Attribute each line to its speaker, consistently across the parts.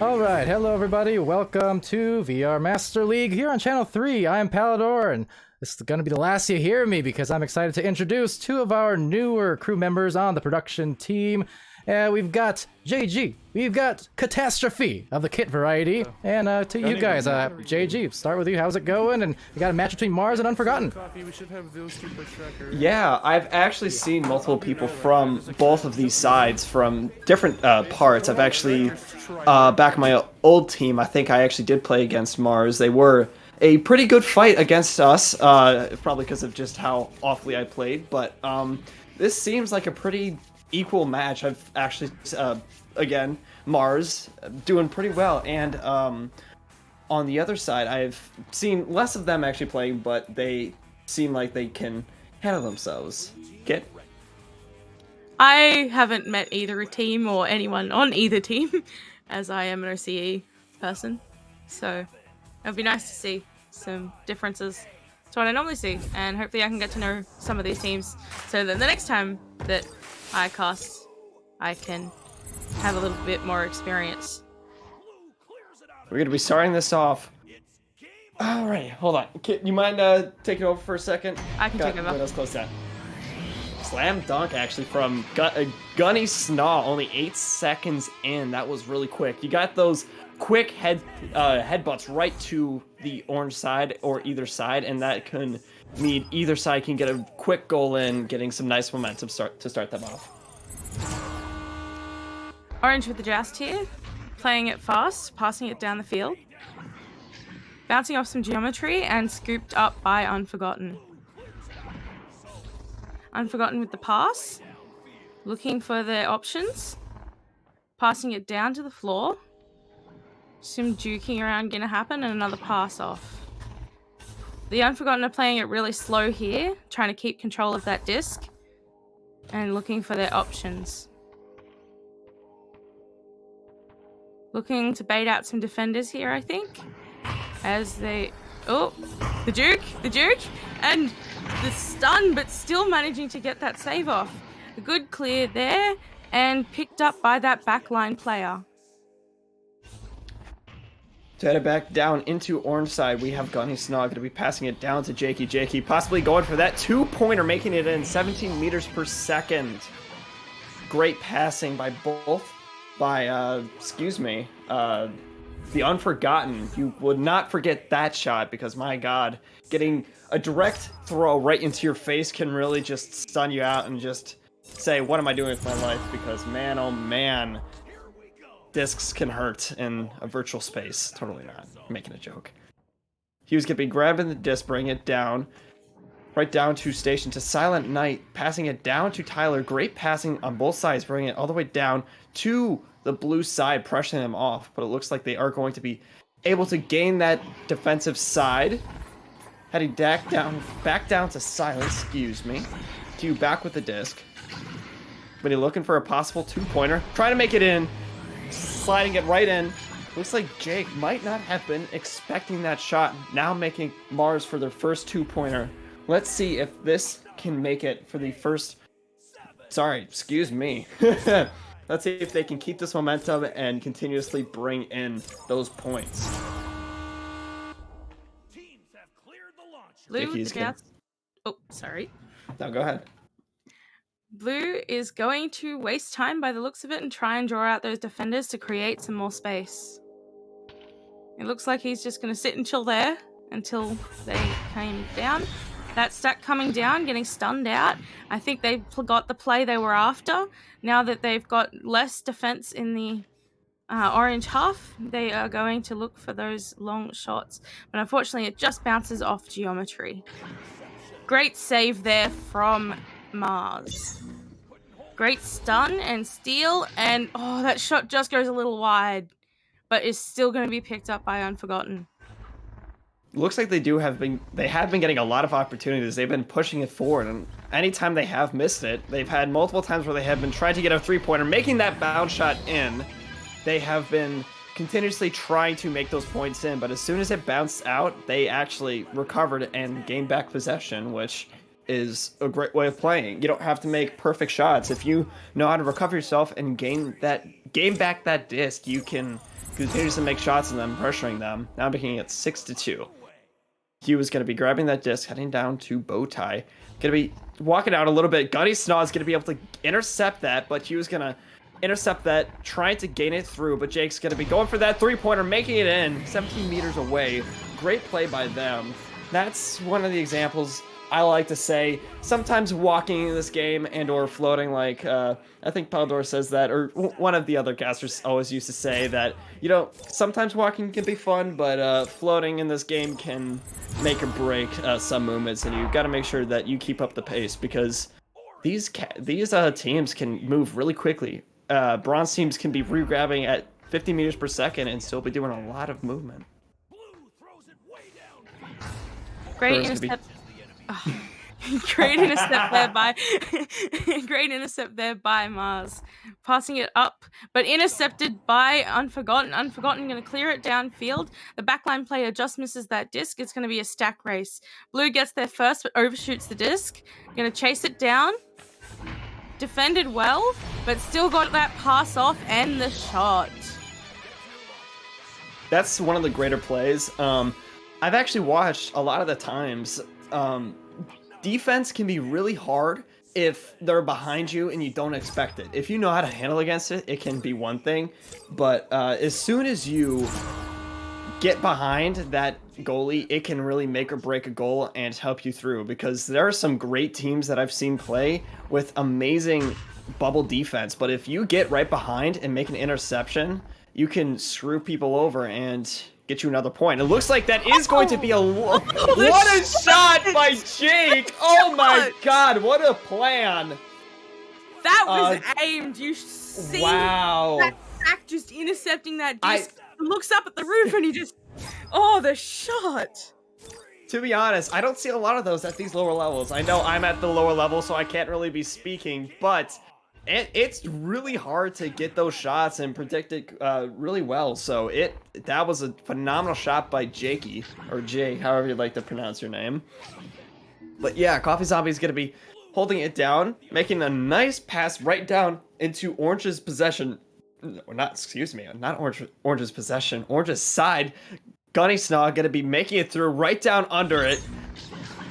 Speaker 1: Alright, hello everybody, welcome to VR Master League here on Channel 3. I'm Palidore, and this is going to be the last you hear me because I'm excited to introduce two of our newer crew members on the production team. We've got JG, we've got Catastrophe of the kit variety, and to you guys, JG, start with you, how's it going? And we got a match between Mars and Unforgotten.
Speaker 2: Yeah, I've actually seen multiple people from both of these sides from different parts. I've actually, back in my old team, I think I actually did play against Mars. They were a pretty good fight against us, probably because of just how awfully I played, but this seems like a pretty equal match. I've actually, again, Mars doing pretty well, and on the other side, I've seen less of them actually playing, but they seem like they can handle themselves. Get?
Speaker 3: I haven't met either team or anyone on either team, as I am an OCE person, so it'd be nice to see some differences to what I normally see, and hopefully I can get to know some of these teams, so that the next time that I cast, I can have a little bit more experience.
Speaker 2: We're going to be starting this off. Alright, hold on. You mind taking over for a second?
Speaker 3: I can take over.
Speaker 2: Let's close that. Slam dunk, actually, from Gunny Snaw, only 8 seconds in. That was really quick. You got those quick headbutts right to the orange side or either side, and that can mean either side can get a quick goal in, getting some nice momentum to start them off.
Speaker 3: Orange with the joust here, playing it fast, passing it down the field. Bouncing off some geometry and scooped up by Unforgotten. Unforgotten with the pass, looking for their options, passing it down to the floor. Some juking around gonna happen and another pass off. The Unforgotten are playing it really slow here, trying to keep control of that disc and looking for their options. Looking to bait out some defenders here, I think. As they... Oh, the juke, and the stun, but still managing to get that save off. A good clear there, and picked up by that backline player.
Speaker 2: To head it back down into orange side, we have Gunny Snaw going to be passing it down to Jakey. Jakey possibly going for that two-pointer, making it in 17 meters per second. Great passing by both, the Unforgotten. You would not forget that shot because, my God, getting a direct throw right into your face can really just stun you out and just say, what am I doing with my life? Because, man, oh man, discs can hurt in a virtual space. Totally not. I'm making a joke. He was going to be grabbing the disc, bringing it down, right down to station to Silent Knight, passing it down to Tyler. Great passing on both sides, bringing it all the way down to the blue side, pressuring them off, but it looks like they are going to be able to gain that defensive side. Heading back down to Silence, excuse me. Q back with the disc. But he's looking for a possible two-pointer. Trying to make it in. Sliding it right in. Looks like Jake might not have been expecting that shot. Now making Mars for their first two-pointer. Let's see if this can make it for the first... Sorry, excuse me. Let's see if they can keep this momentum and continuously bring in those points.
Speaker 3: Blue with the joust. Oh, sorry.
Speaker 2: No, go ahead.
Speaker 3: Blue is going to waste time by the looks of it and try and draw out those defenders to create some more space. It looks like he's just going to sit and chill there until they came down. That stack coming down, getting stunned out. I think they got the play they were after. Now that they've got less defense in the orange half, they are going to look for those long shots. But unfortunately, it just bounces off geometry. Great save there from Mars. Great stun and steal, and oh, that shot just goes a little wide, but is still going to be picked up by Unforgotten.
Speaker 2: Looks like they have been getting a lot of opportunities. They've been pushing it forward, and anytime they have missed it, they've had multiple times where they have been trying to get a three-pointer, making that bounce shot in. They have been continuously trying to make those points in, but as soon as it bounced out, they actually recovered and gained back possession, which is a great way of playing. You don't have to make perfect shots. If you know how to recover yourself and gain that gain back that disc, you can continue to make shots on them, pressuring them. Now making it 6-2. He was going to be grabbing that disc, heading down to Bowtie. Going to be walking out a little bit. Gunny Snaw is going to be able to intercept that, but he was going to intercept that, trying to gain it through, but Jake's going to be going for that three-pointer, making it in 17 meters away. Great play by them. That's one of the examples I like to say. Sometimes walking in this game and or floating, like I think Palidore says that, or one of the other casters always used to say that, you know, sometimes walking can be fun, but floating in this game can make or break some movements, and you've got to make sure that you keep up the pace, because these teams can move really quickly. Bronze teams can be re-grabbing at 50 meters per second and still be doing a lot of movement.
Speaker 3: Great intercept. Great intercept there by great intercept there by Mars, passing it up, but intercepted by Unforgotten. Unforgotten going to clear it downfield. The backline player just misses that disc. It's going to be a stack race. Blue gets there first, but overshoots the disc. Going to chase it down. Defended well, but still got that pass off and the shot.
Speaker 2: That's one of the greater plays. I've actually watched a lot of the times. Defense can be really hard if they're behind you and you don't expect it. If you know how to handle against it, it can be one thing. But as soon as you get behind that goalie, it can really make or break a goal and help you through. Because there are some great teams that I've seen play with amazing bubble defense. But if you get right behind and make an interception, you can screw people over and get you another point. It looks like that is going to be a... What a shot by Jake! Oh my god, what a plan!
Speaker 3: That was aimed. You see that sack just intercepting that disc. Looks up at the roof and he just... Oh, the shot!
Speaker 2: To be honest, I don't see a lot of those at these lower levels. I know I'm at the lower level, so I can't really be speaking, but it's really hard to get those shots and predict it really well. So that was a phenomenal shot by Jakey, or Jay, however you'd like to pronounce your name. But yeah, Coffee Zombie is going to be holding it down, making a nice pass right down into Orange's possession. Not Orange's possession, Orange's side. Gunny Snaw going to be making it through right down under it.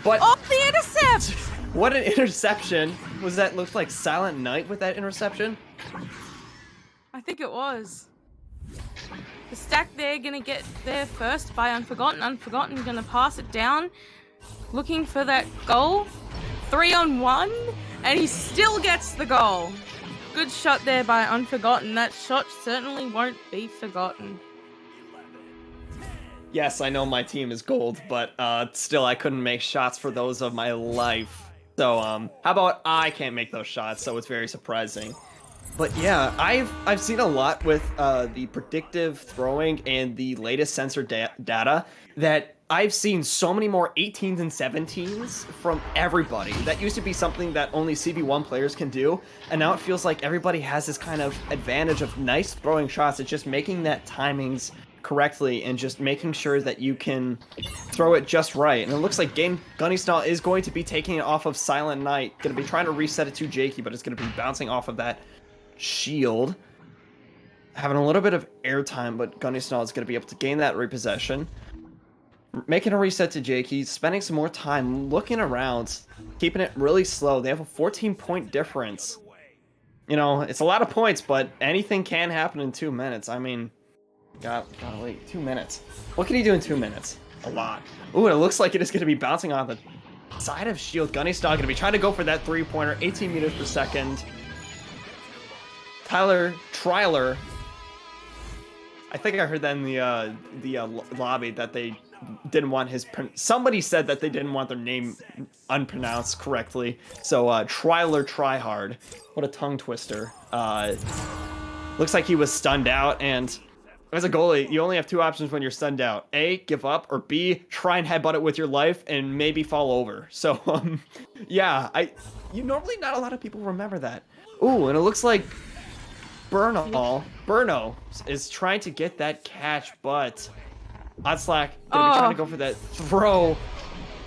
Speaker 2: But
Speaker 3: oh, the intercept!
Speaker 2: What an interception. Was that? Looked like Silent Night with that interception?
Speaker 3: I think it was. The stack there gonna get there first by Unforgotten. Unforgotten gonna pass it down. Looking for that goal. 3-on-1. And he still gets the goal. Good shot there by Unforgotten. That shot certainly won't be forgotten.
Speaker 2: Yes, I know my team is gold, but still I couldn't make shots for those of my life. So how about I can't make those shots, so it's very surprising. But yeah, I've seen a lot with the predictive throwing and the latest sensor data that I've seen so many more 18s and 17s from everybody. That used to be something that only CV1 players can do, and now it feels like everybody has this kind of advantage of nice throwing shots. It's just making that timings correctly and just making sure that you can throw it just right. And it looks like Gunny Snaw is going to be taking it off of Silent Night. Going to be trying to reset it to Jakey, but it's going to be bouncing off of that shield. Having a little bit of airtime, but Gunny Snaw is going to be able to gain that repossession. Making a reset to Jakey, spending some more time looking around, keeping it really slow. They have a 14-point difference. You know, it's a lot of points, but anything can happen in 2 minutes. I mean, gotta wait, 2 minutes. What can he do in 2 minutes? A lot. Ooh, and it looks like it is going to be bouncing on the side of shield. Gunny Snaw going to be trying to go for that three-pointer, 18 meters per second. Triler. I think I heard that in the lobby that they didn't want his... Somebody said that they didn't want their name unpronounced correctly. So, Triler Tryhard. What a tongue twister. Looks like he was stunned out, and as a goalie, you only have two options when you're stunned out. A, give up, or B, try and headbutt it with your life and maybe fall over. So, yeah, normally not a lot of people remember that. Ooh, and it looks like Burno is trying to get that catch, but Odslack gonna be trying to go for that throw.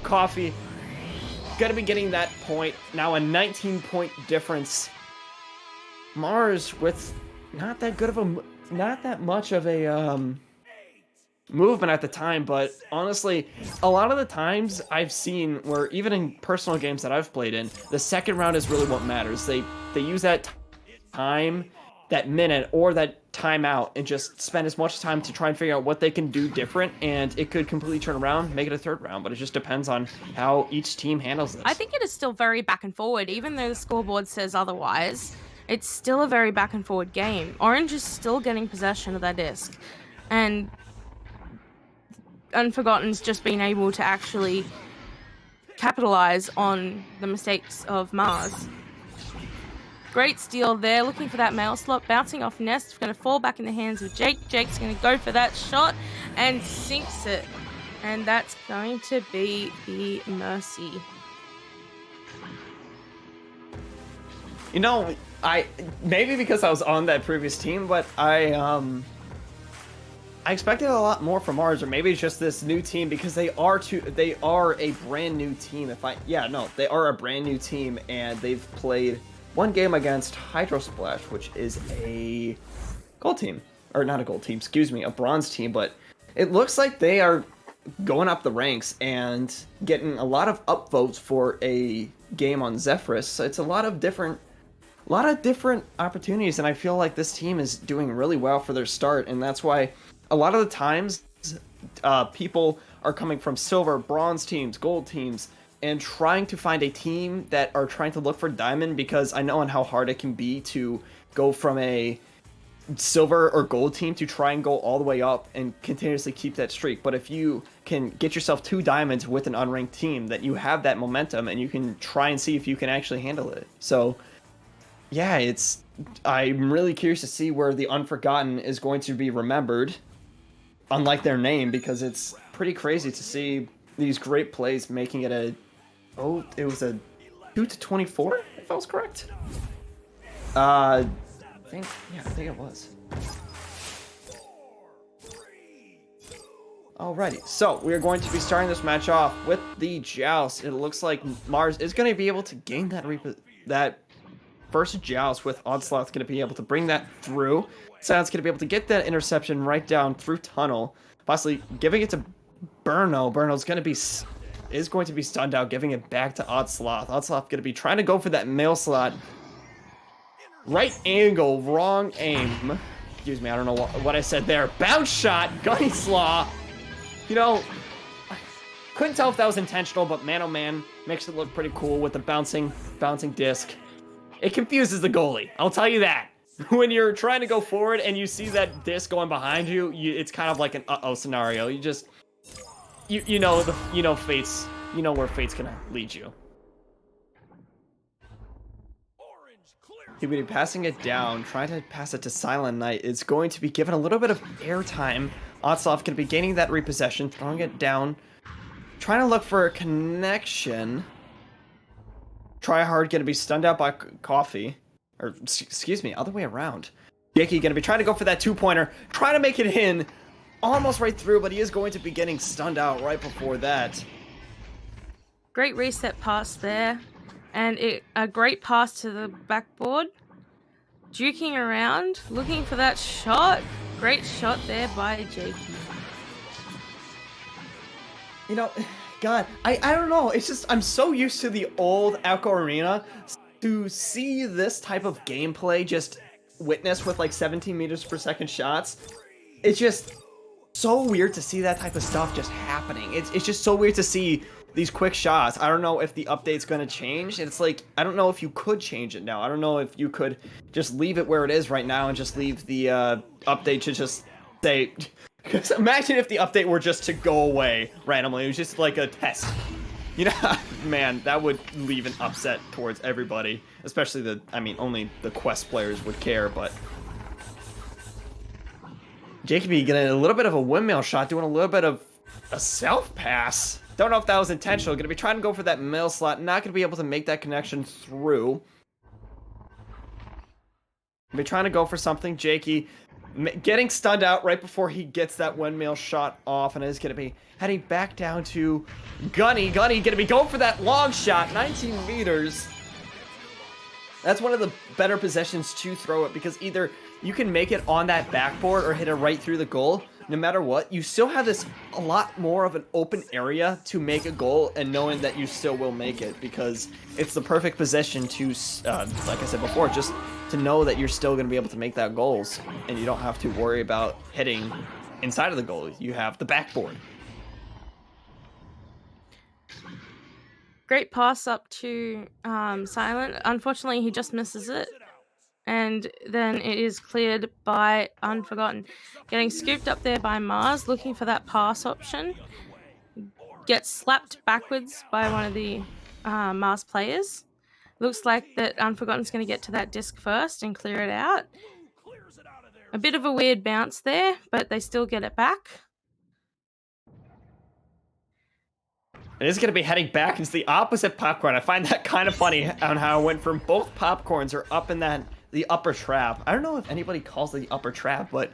Speaker 2: Coffee gonna be getting that point. Now a 19-point difference. Mars with not that good of a, not that much of a movement at the time, but honestly, a lot of the times I've seen where even in personal games that I've played in, the second round is really what matters. They use that time, that minute, or that timeout, and just spend as much time to try and figure out what they can do different, and it could completely turn around, make it a third round, but it just depends on how each team handles this.
Speaker 3: I think it is still very back and forward, even though the scoreboard says otherwise. It's still a very back and forward game. Orange is still getting possession of that disc, and Unforgotten's just been able to actually capitalize on the mistakes of Mars. Great steal there, looking for that mail slot, bouncing off Nest, going to fall back in the hands of Jake. Jake's going to go for that shot and sinks it. And that's going to be the Mercy.
Speaker 2: You know, maybe because I was on that previous team, but I expected a lot more from ours, or maybe it's just this new team because they are a brand new team. They are a brand new team, and they've played one game against Hydrosplash, which is a gold team, or not a gold team, excuse me, a bronze team, but it looks like they are going up the ranks and getting a lot of upvotes for a game on Zephyrus. So it's a lot of different opportunities, and I feel like this team is doing really well for their start, and that's why a lot of the times people are coming from silver, bronze teams, gold teams, and trying to find a team that are trying to look for diamond, because I know on how hard it can be to go from a silver or gold team to try and go all the way up and continuously keep that streak. But if you can get yourself 2 diamonds with an unranked team, that you have that momentum and you can try and see if you can actually handle it. So yeah, I'm really curious to see where the Unforgotten is going to be remembered, unlike their name, because it's pretty crazy to see these great plays making it it was a 2-24, if I was correct. I think it was. Alrighty, so we are going to be starting this match off with the Joust. It looks like Mars is going to be able to gain that first Joust, with Onslaught going to be able to bring that through. Silence going to be able to get that interception right down through tunnel, possibly giving it to Burno. Burno's is going to be stunned out, giving it back to Oddsloth. Oddsloth going to be trying to go for that mail slot. Right angle, wrong aim. Excuse me, I don't know what I said there. Bounce shot, Gunny Slaw. You know, couldn't tell if that was intentional, but man oh man, makes it look pretty cool with the bouncing disc. It confuses the goalie, I'll tell you that. When you're trying to go forward and you see that disc going behind you, it's kind of like an uh-oh scenario. You just, you know fates, you know where fate's gonna lead you. He'll be passing it down, trying to pass it to Silent Knight. It's going to be given a little bit of airtime. Otslov going to be gaining that repossession, throwing it down, trying to look for a connection. Tryhard going to be stunned out by Coffee. Or, excuse me, other way around. Jakey going to be trying to go for that 2-pointer, trying to make it in. Almost right through, but he is going to be getting stunned out right before that.
Speaker 3: Great reset pass there. And a great pass to the backboard. Duking around, looking for that shot. Great shot there by Jakey.
Speaker 2: You know, God, I don't know. It's just, I'm so used to the old Alco Arena. To see this type of gameplay just witnessed with like 17 meters per second shots, it's just so weird to see that type of stuff just happening. It's just so weird to see these quick shots. I don't know if the update's going to change. It's like, I don't know if you could change it now. I don't know if you could just leave it where it is right now and just leave the update to just say... Because imagine if the update were just to go away randomly. It was just like a test. You know, man, that would leave an upset towards everybody. Especially only the Quest players would care, but... Jacoby getting a little bit of a windmill shot, doing a little bit of a self-pass. Don't know if that was intentional. Going to be trying to go for that mail slot. Not going to be able to make that connection through. Be trying to go for something. Jakey getting stunned out right before he gets that windmill shot off, and is going to be heading back down to Gunny. Gunny going to be going for that long shot, 19 meters. That's one of the better possessions to throw it, because either you can make it on that backboard or hit it right through the goal. No matter what, you still have this a lot more of an open area to make a goal, and knowing that you still will make it, because it's the perfect position to, like I said before, just to know that you're still going to be able to make that goals, and you don't have to worry about hitting inside of the goal. You have the backboard.
Speaker 3: Great pass up to Silent. Unfortunately, he just misses it. And then it is cleared by Unforgotten. Getting scooped up there by Mars, looking for that pass option. Gets slapped backwards by one of the Mars players. Looks like that Unforgotten's going to get to that disc first and clear it out. A bit of a weird bounce there, but they still get it back.
Speaker 2: It is going to be heading back into the opposite popcorn. I find that kind of funny on how it went from both popcorns are up in the upper trap. I don't know if anybody calls it the upper trap, but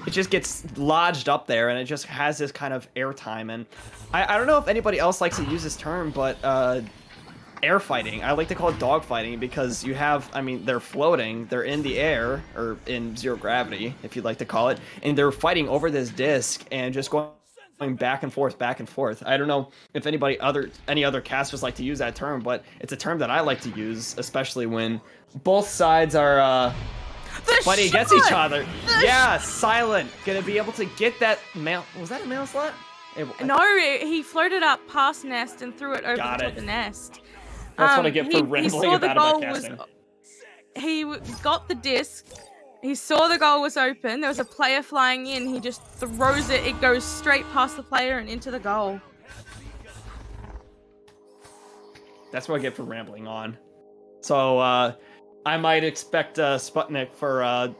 Speaker 2: it just gets lodged up there, and it just has this kind of airtime. And I don't know if anybody else likes to use this term, but air fighting. I like to call it dog fighting, because you have, I mean, they're floating, they're in the air, or in zero gravity, if you'd like to call it, and they're fighting over this disc and just going back and forth, back and forth. I don't know if any other casters like to use that term, but it's a term that I like to use, especially when both sides are fighting against each other. Yeah, Silent gonna be able to get that mail. Was that a mail slot?
Speaker 3: No, he floated up past nest and threw it over the top of the nest.
Speaker 2: That's what I get for rambling about casting.
Speaker 3: He got the disc. He saw the goal was open. There was a player flying in. He just throws it. It goes straight past the player and into the goal.
Speaker 2: That's what I get for rambling on. So, I might expect Sputnik for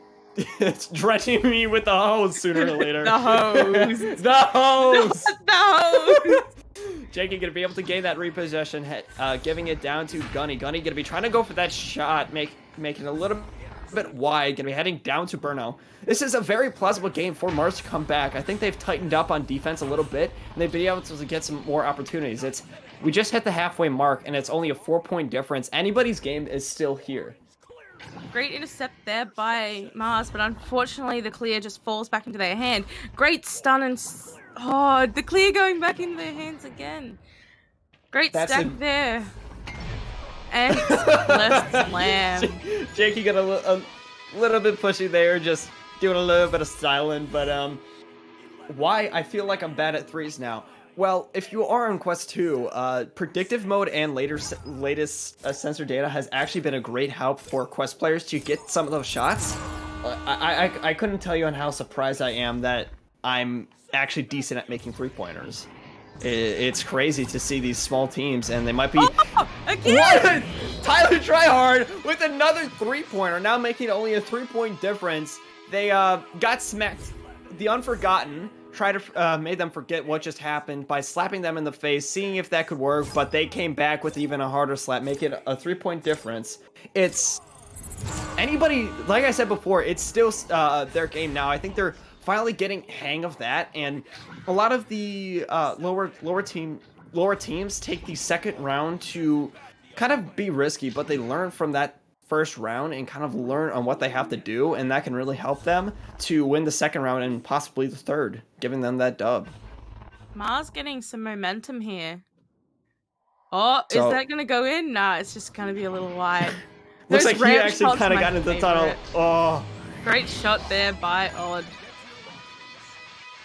Speaker 2: dredging me with the hose sooner or later.
Speaker 3: The hose.
Speaker 2: The hose!
Speaker 3: The hose!
Speaker 2: Jakey gonna be able to gain that repossession, giving it down to Gunny. Gunny gonna be trying to go for that shot, making a little bit wide, gonna be heading down to Burno. This is a very plausible game for Mars to come back. I think they've tightened up on defense a little bit, and they've been able to get some more opportunities. We just hit the halfway mark, and it's only a 4-point difference. Anybody's game is still here.
Speaker 3: Great intercept there by Mars, but unfortunately the clear just falls back into their hand. Great stun and... Oh, the clear going back into their hands again. Great stack there. And left slam.
Speaker 2: Jakey got a little bit pushy there, just doing a little bit of styling, but why I feel like I'm bad at threes now. Well, if you are on Quest 2, predictive mode and latest sensor data has actually been a great help for Quest players to get some of those shots. I couldn't tell you on how surprised I am that I'm actually decent at making three-pointers. It's crazy to see these small teams, and they might be...
Speaker 3: Oh, again!
Speaker 2: What? Tyler Tryhard with another three-pointer, now making only a 3-point difference. They got smacked. The Unforgotten made them forget what just happened by slapping them in the face, seeing if that could work, but they came back with even a harder slap, making a 3-point difference. It's... Anybody, like I said before, it's still their game now. I think they're finally getting hang of that, and a lot of the lower teams take the second round to kind of be risky, but they learn from that first round and kind of learn on what they have to do, and that can really help them to win the second round and possibly the third, giving them that dub.
Speaker 3: Mars getting some momentum here. Oh, is that gonna go in? Nah, it's just gonna be a little wide.
Speaker 2: Looks like he actually kind of got into the tunnel. Oh,
Speaker 3: great shot there by Odd.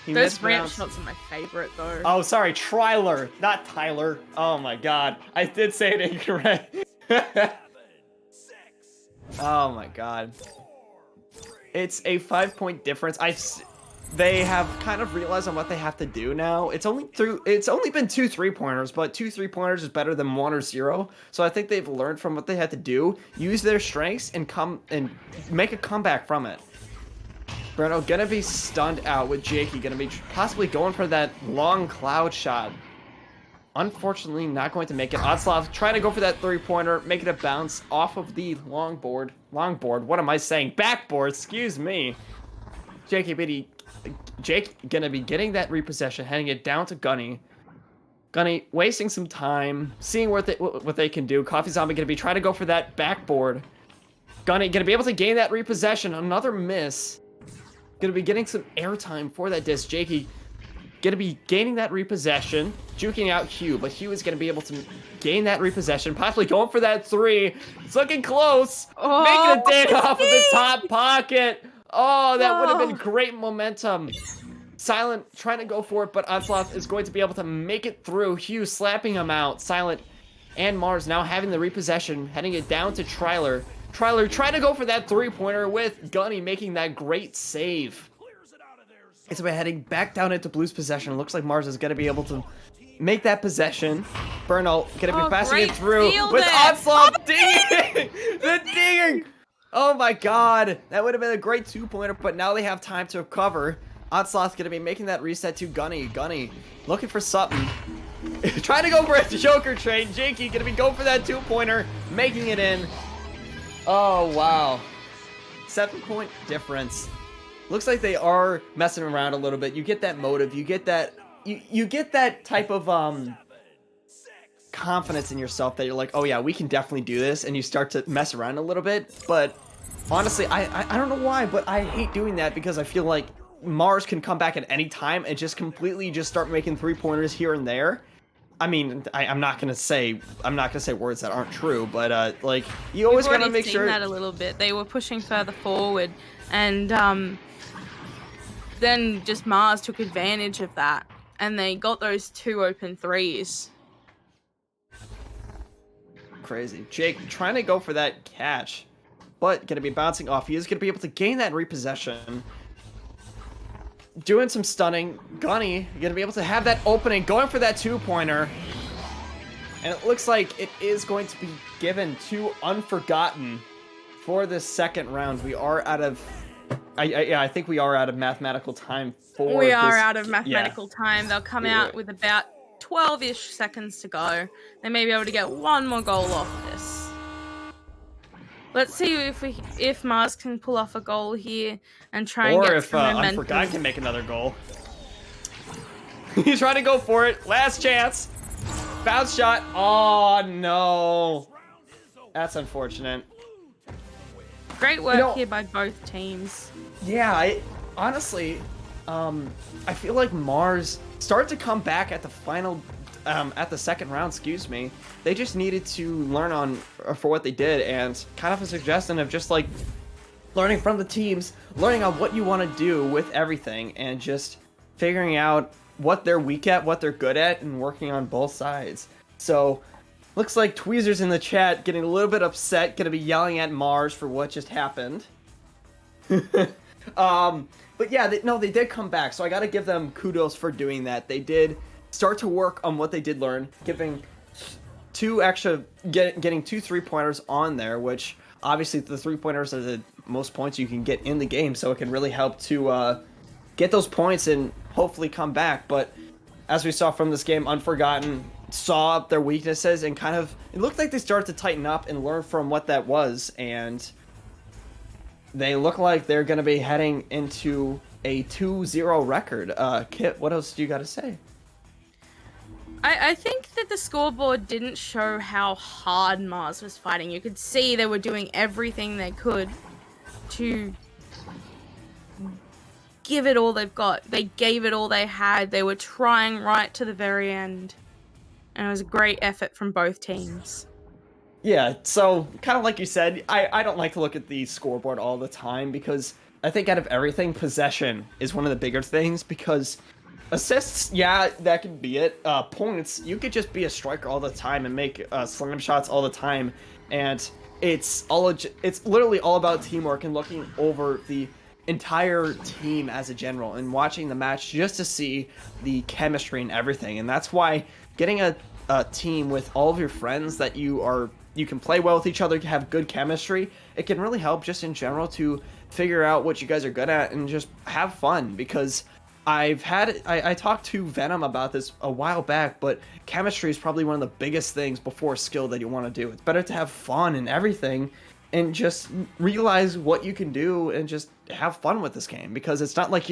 Speaker 3: Those ramp shots are my favorite, though.
Speaker 2: Oh, sorry, Tryler, not Tyler. Oh my god, I did say it incorrect. Oh my god. It's a 5-point difference. They have kind of realized on what they have to do now. It's only been 2 3-pointers, but 2 3-pointers is better than 1 or 0. So I think they've learned from what they had to do, use their strengths, and make a comeback from it. Bruno gonna be stunned out with Jakey, gonna be possibly going for that long cloud shot. Unfortunately, not going to make it. Odslav trying to go for that 3-pointer, making it bounce off of the longboard. What am I saying? Backboard, excuse me. Jake gonna be getting that repossession, handing it down to Gunny. Gunny wasting some time, seeing what they can do. Coffee Zombie gonna be trying to go for that backboard. Gonna be able to gain that repossession. Another miss. Gonna be getting some airtime for that disc. Jakey gonna be gaining that repossession, juking out Hugh, but Hugh is gonna be able to gain that repossession, possibly going for that 3. It's looking close. Making a dig off of the top pocket. Oh, that would have been great momentum. Silent trying to go for it, but Onslaught is going to be able to make it through. Hugh slapping him out. Silent and Mars now having the repossession, heading it down to Tryler. Tryler trying to go for that 3-pointer with Gunny making that great save. It's about heading back down into Blue's possession. Looks like Mars is going to be able to make that possession. Burnout going to be passing it through with Onslaught dinging. The dinging. Oh my god. That would have been a great 2-pointer, but now they have time to recover. Onslaught's going to be making that reset to Gunny. Gunny looking for something. Trying to go for a Joker trade. Jakey going to be going for that 2-pointer, making it in. Oh, wow. 7-point difference. Looks like they are messing around a little bit. You get that motive. You get that you get that type of confidence in yourself that you're like, oh yeah, we can definitely do this, and you start to mess around a little bit. But honestly, I don't know why, but I hate doing that because I feel like Mars can come back at any time and just completely just start making 3-pointers here and there. I mean, I'm not gonna say words that aren't true, but like you always gotta make sure.
Speaker 3: That a little bit. They were pushing further forward, and then just Mars took advantage of that, and they got those 2 open 3s.
Speaker 2: Crazy. Jake trying to go for that catch, but gonna be bouncing off. He is gonna be able to gain that repossession. Doing some stunning. Gunny gonna be able to have that opening, going for that 2-pointer. And it looks like it is going to be given to Unforgotten for this second round. We are out of... I think we are out of mathematical time for
Speaker 3: We are out of mathematical time. They'll come out with about 12-ish seconds to go. They may be able to get 1 more goal off this. Let's see if Mars can pull off a goal here and try and get some momentum.
Speaker 2: Or if Unforgotten can make another goal. He's trying to go for it. Last chance. Bounce shot. Oh, no. That's unfortunate.
Speaker 3: Great work here by both teams.
Speaker 2: Yeah, honestly, I feel like Mars started to come back at the final... at the second round, excuse me. They just needed to learn for what they did, and kind of a suggestion of just like learning from the teams, learning on what you want to do with everything, and just figuring out what they're weak at, what they're good at, and working on both sides. So looks like Tweezer's in the chat getting a little bit upset, gonna be yelling at Mars for what just happened. But yeah, they did come back, so I gotta give them kudos for doing that. They did start to work on what they did learn, getting 2 3-pointers on there, which obviously the 3-pointers are the most points you can get in the game, so it can really help to get those points and hopefully come back. But as we saw from this game, Unforgotten saw their weaknesses and kind of, it looked like they started to tighten up and learn from what that was, and they look like they're going to be heading into a 2-0 record. Kit, what else do you got to say?
Speaker 3: I think that the scoreboard didn't show how hard Mars was fighting. You could see they were doing everything they could to give it all they've got. They gave it all they had. They were trying right to the very end. And it was a great effort from both teams.
Speaker 2: Yeah, so kind of like you said, I don't like to look at the scoreboard all the time because I think out of everything, possession is one of the bigger things because... assists, yeah, that could be it. Points, you could just be a striker all the time and make slam shots all the time, and it's literally all about teamwork and looking over the entire team as a general and watching the match just to see the chemistry and everything. And that's why getting a team with all of your friends that you can play well with each other, have good chemistry, it can really help just in general to figure out what you guys are good at and just have fun. Because I talked to Venom about this a while back, but chemistry is probably one of the biggest things before skill that you want to do. It's better to have fun and everything and just realize what you can do and just have fun with this game, because it's not like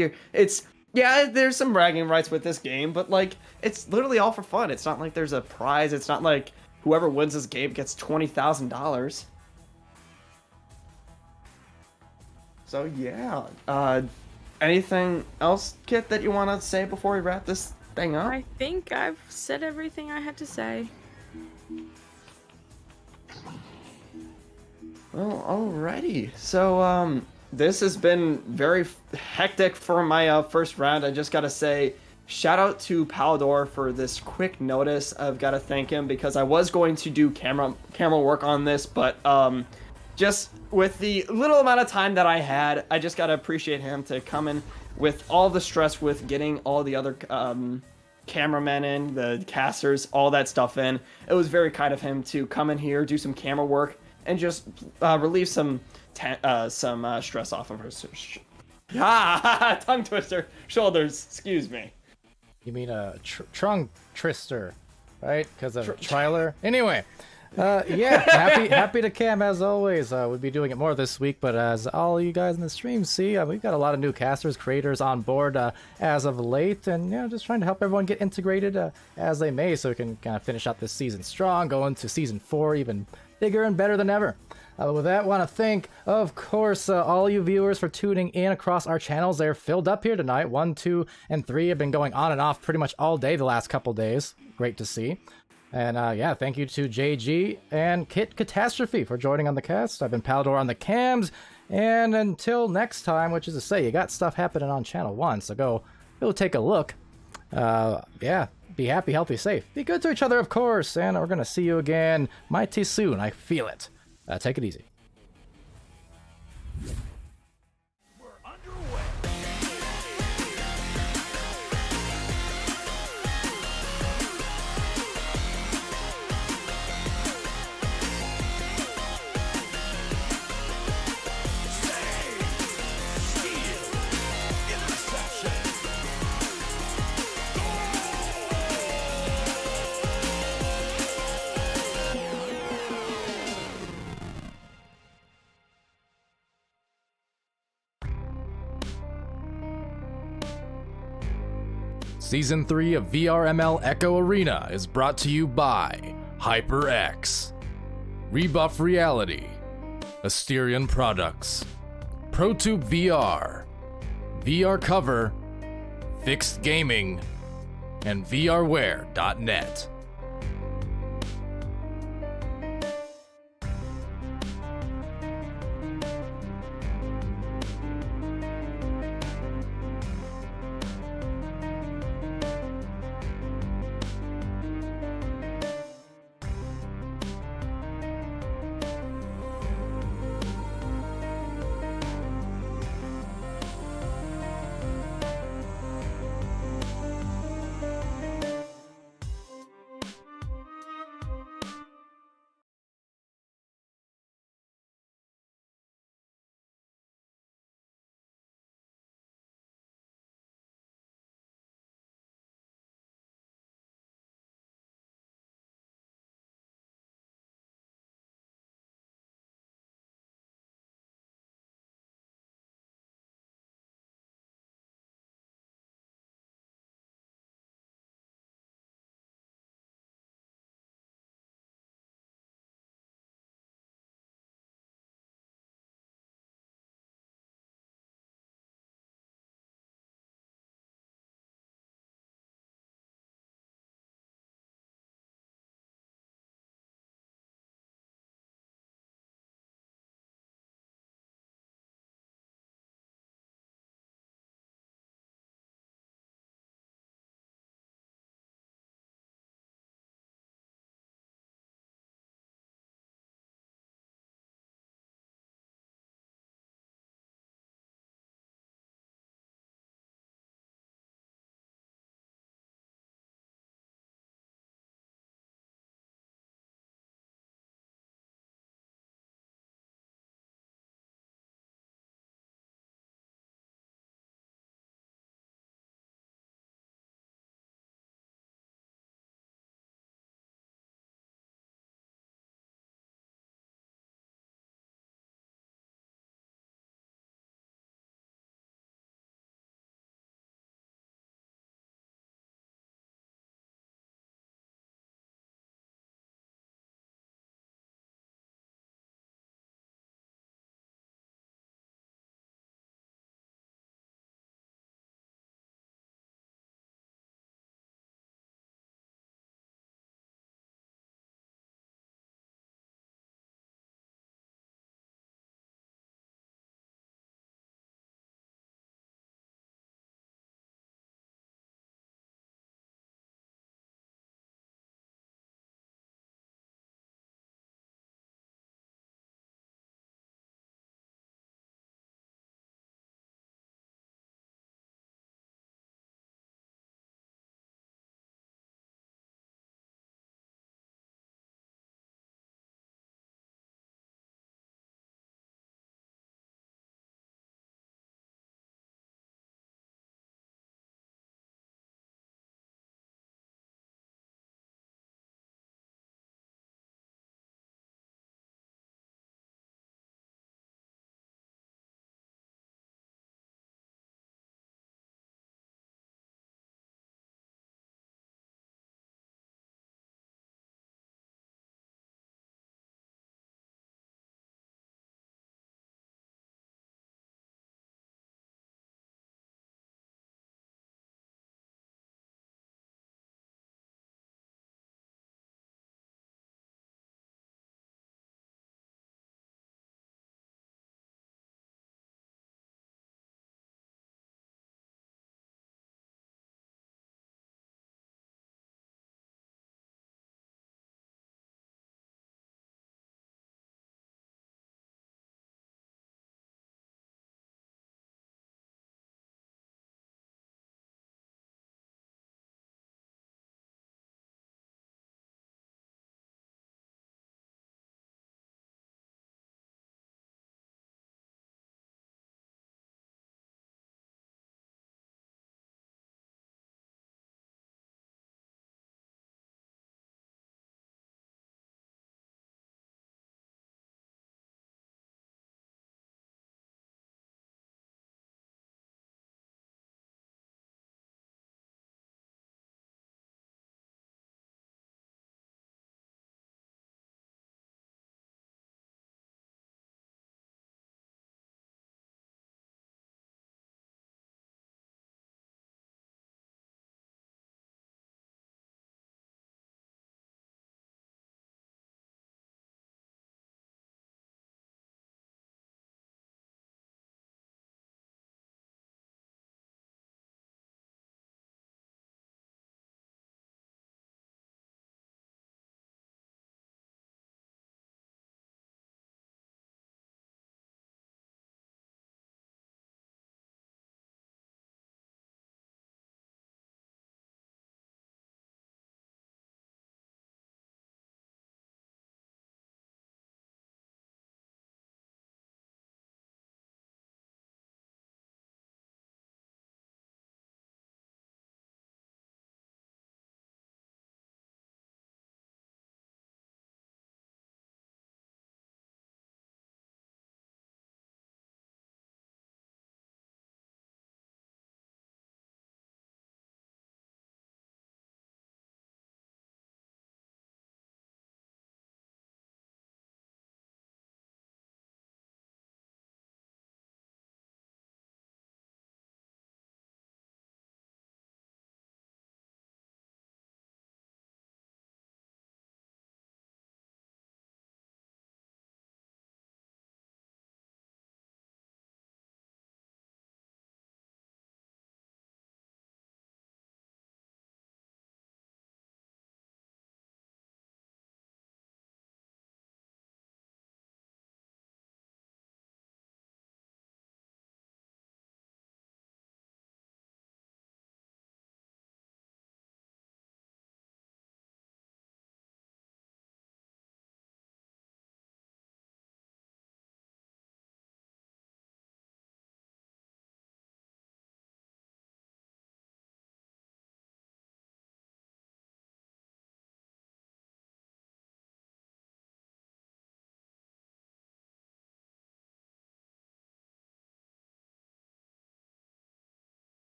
Speaker 2: yeah, there's some bragging rights with this game, but like it's literally all for fun. It's not like there's a prize. It's not like whoever wins this game gets $20,000. So yeah, anything else, Kit, that you want to say before we wrap this thing up?
Speaker 3: I think I've said everything I had to say.
Speaker 2: Well, alrighty. So, this has been very hectic for my first round. I just gotta say, shout out to Palidore for this quick notice. I've gotta thank him because I was going to do camera work on this, but just with the little amount of time that I had, I just gotta appreciate him to come in with all the stress with getting all the other cameramen in, the casters, all that stuff in. It was very kind of him to come in here, do some camera work, and just relieve some stress off of her. Tongue twister, shoulders. Excuse me.
Speaker 1: You mean a trunk twister, right? Because of trailer. Anyway, yeah, happy to cam as always. We'll be doing it more this week, but as all you guys in the stream see, we've got a lot of new casters, creators on board as of late, and just trying to help everyone get integrated as they may, so we can kind of finish out this season strong, go into season 4 even bigger and better than ever. With that, want to thank, of course, all you viewers for tuning in across our channels. They're filled up here tonight. 1, 2, and 3 have been going on and off pretty much all day the last couple days. Great to see. And yeah, thank you to JG and KitKatastrophe for joining on the cast. I've been Palidore on the cams, and until next time, which is to say, you got stuff happening on Channel 1, so go take a look. Yeah, be happy, healthy, safe. Be good to each other, of course, and we're going to see you again mighty soon. I feel it. Take it easy. Season 3 of VRML Echo Arena is brought to you by HyperX, Rebuff Reality, Asterion Products, ProTube VR, VR Cover, Fixed Gaming, and VRware.net.